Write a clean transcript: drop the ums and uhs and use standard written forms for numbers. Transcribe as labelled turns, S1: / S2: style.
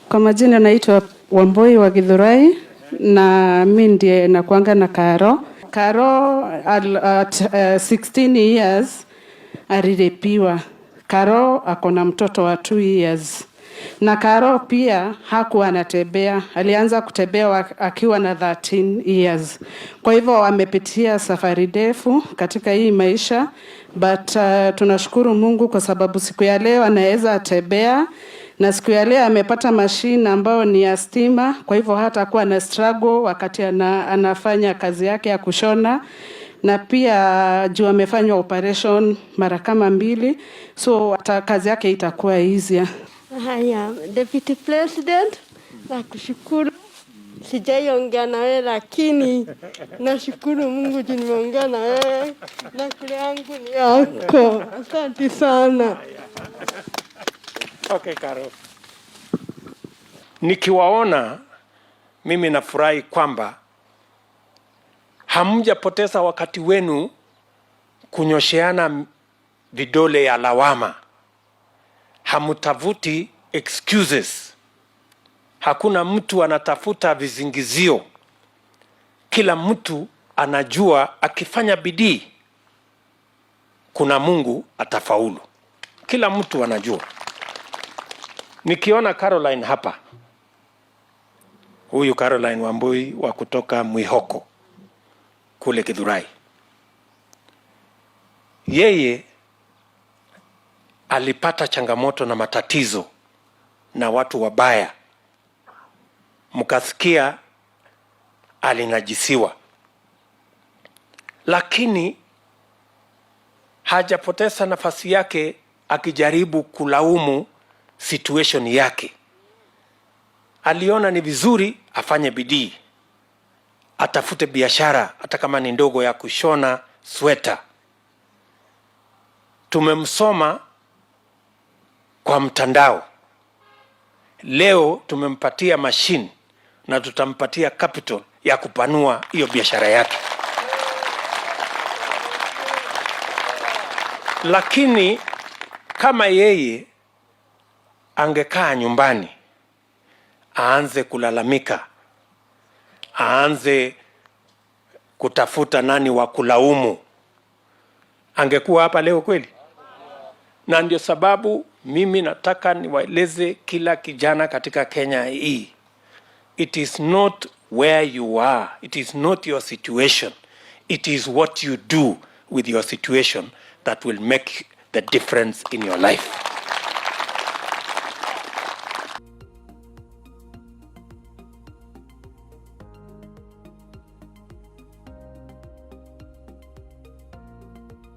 S1: Kwa majina naitwa Wambui wa Githurai na mimi ndiye nakuanga na Karo. Karo at 16 years alirepiwa. Karo akona mtoto wa 2 years. Na Karo pia hakuwa anatembea. Alianza kutembea akiwa na 13 years. Kwa hivyo amepitia safari ndefu katika hii maisha, but tunashukuru Mungu kwa sababu siku ya leo anaweza atembea. Na siku ya leo amepata machine ambayo ni ya stima, kwa hivyo hata kuwa na struggle wakati anafanya kazi yake ya kushona. Na pia juu amefanywa operation mara kama 2, so hata kazi yake itakuwa easier.
S2: Haya, Deputy President, nakushukuru. Sijaongea na wewe lakini nashukuru Mungu juu nimeongea na wewe na kule yangu ni yako. Asante sana.
S3: Okay, Karo. Nikiwaona mimi nafurahi kwamba hamjapoteza wakati wenu kunyosheana vidole ya lawama. Hamtafuti excuses. Hakuna mtu anatafuta vizingizio. Kila mtu anajua akifanya bidii kuna Mungu atafaulu. Kila mtu anajua. Nikiona Caroline hapa, huyu Caroline Wambui wa kutoka Mwihoko kule Githurai, yeye alipata changamoto na matatizo na watu wabaya, mkasikia alinajisiwa, lakini hajapoteza nafasi yake akijaribu kulaumu situation yake. Aliona ni vizuri afanye bidii, atafute biashara hata kama ni ndogo ya kushona sweta. Tumemsoma kwa mtandao. Leo tumempatia machine na tutampatia capital ya kupanua hiyo biashara yake. Lakini kama yeye angekaa nyumbani, aanze kulalamika, aanze kutafuta nani wa kulaumu, angekuwa hapa leo kweli? Na ndio sababu mimi nataka niwaeleze kila kijana katika Kenya hii. It is not where you are. It is not your situation. It is what you do with your situation that will make the difference in your life.